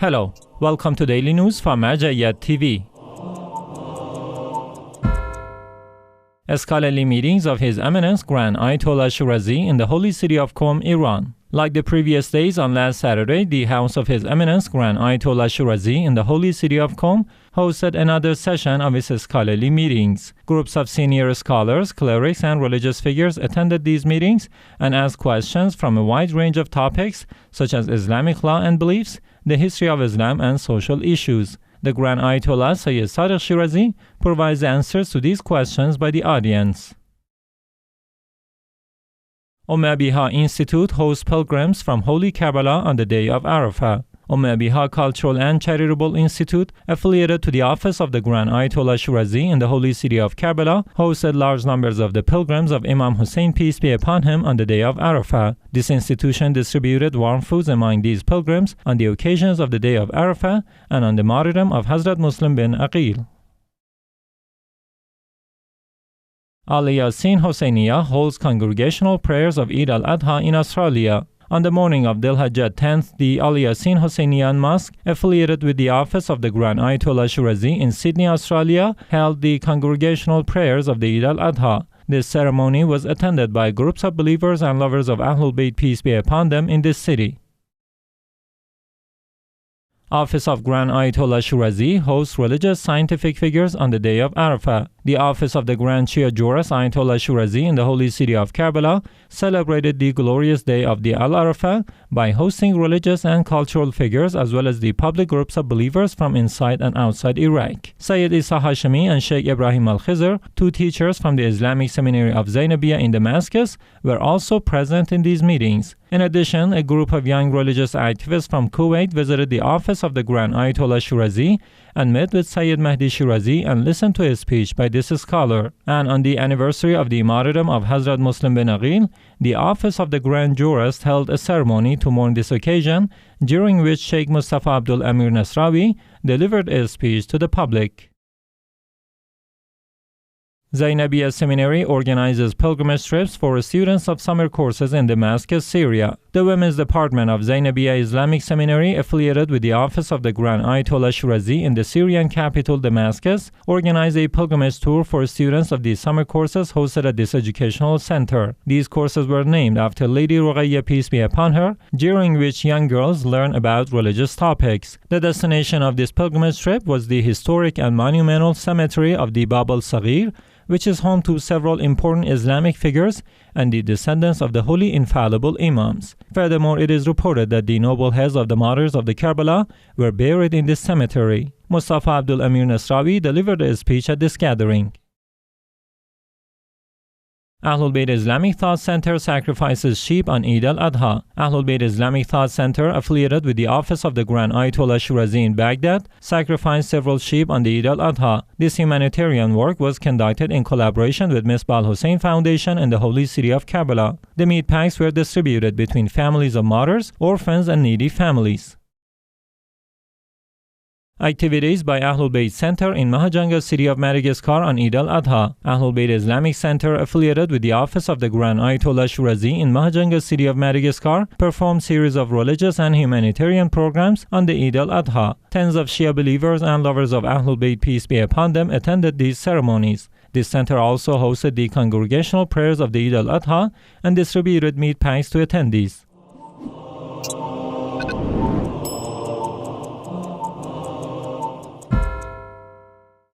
Hello, welcome to Daily News from Mahajanga TV. Scholarly meetings of His Eminence Grand Ayatollah Shirazi in the holy city of Qom, Iran. Like the previous days, on last Saturday, the house of His Eminence Grand Ayatollah Shirazi in the holy city of Qom hosted another session of its scholarly meetings. Groups of senior scholars, clerics, and religious figures attended these meetings and asked questions from a wide range of topics such as Islamic law and beliefs, the history of Islam, and social issues. The Grand Ayatollah Sayyid Sadiq Shirazi provides answers to these questions by the audience. Abiha Institute hosts pilgrims from Holy Karbala on the day of Arafah. Abiha Cultural and Charitable Institute, affiliated to the office of the Grand Ayatollah Shirazi in the holy city of Karbala, hosted large numbers of the pilgrims of Imam Hussein, peace be upon him, on the day of Arafah. This institution distributed warm foods among these pilgrims on the occasions of the day of Arafah and on the martyrdom of Hazrat Muslim bin Aqil. Yaseen Husayniya holds congregational prayers of Eid al-Adha in Australia. On the morning of Dhil Hijjah 10th, the Yaseen Husayniya Mosque, affiliated with the office of the Grand Ayatollah Shirazi in Sydney, Australia, held the congregational prayers of the Eid al-Adha. This ceremony was attended by groups of believers and lovers of AhlulBayt, peace be upon them, in this city. Office of Grand Ayatollah Shirazi hosts religious scientific figures on the day of Arafah. The office of the Grand Shia Jurist Ayatollah Shirazi in the holy city of Karbala celebrated the glorious day of the Al-Arafah by hosting religious and cultural figures as well as the public groups of believers from inside and outside Iraq. Sayyid Isa Hashemi and Sheikh Ibrahim al-Khizr, two teachers from the Islamic Seminary of Zainabiya in Damascus, were also present in these meetings. In addition, a group of young religious activists from Kuwait visited the office of the Grand Ayatollah Shirazi and met with Sayyid Mahdi Shirazi and listened to a speech by this scholar. And on the anniversary of the martyrdom of Hazrat Muslim bin Aqil, the office of the Grand Jurist held a ceremony to mourn this occasion, during which Sheikh Mustafa Abdul Amir Nasrawi delivered a speech to the public. Zainabiya Seminary organizes pilgrimage trips for students of summer courses in Damascus, Syria. The Women's Department of Zainabiya Islamic Seminary, affiliated with the office of the Grand Ayatollah Shirazi in the Syrian capital Damascus, organized a pilgrimage tour for students of the summer courses hosted at this educational center. These courses were named after Lady Ruqayya, peace be upon her, during which young girls learn about religious topics. The destination of this pilgrimage trip was the historic and monumental cemetery of the Bab al-Saghir, which is home to several important Islamic figures and the descendants of the holy infallible Imams. Furthermore, it is reported that the noble heads of the martyrs of the Karbala were buried in this cemetery. Mustafa Abdul Amir Nasrawi delivered a speech at this gathering. AhlulBayt Islamic Thought Center sacrifices sheep on Eid al-Adha. AhlulBayt Islamic Thought Center, affiliated with the office of the Grand Ayatollah Shirazi in Baghdad, sacrificed several sheep on the Eid al-Adha. This humanitarian work was conducted in collaboration with Misbah al-Hussein Foundation in the holy city of Karbala. The meat packs were distributed between families of martyrs, orphans, and needy families. Activities by AhlulBayt Center in Mahajanga city of Madagascar on Eid al-Adha. AhlulBayt Islamic Center, affiliated with the office of the Grand Ayatollah Shirazi in Mahajanga city of Madagascar, performed series of religious and humanitarian programs on the Eid al-Adha. Tens of Shia believers and lovers of AhlulBayt, peace be upon them, attended these ceremonies. This center also hosted the congregational prayers of the Eid al-Adha and distributed meat packs to attendees.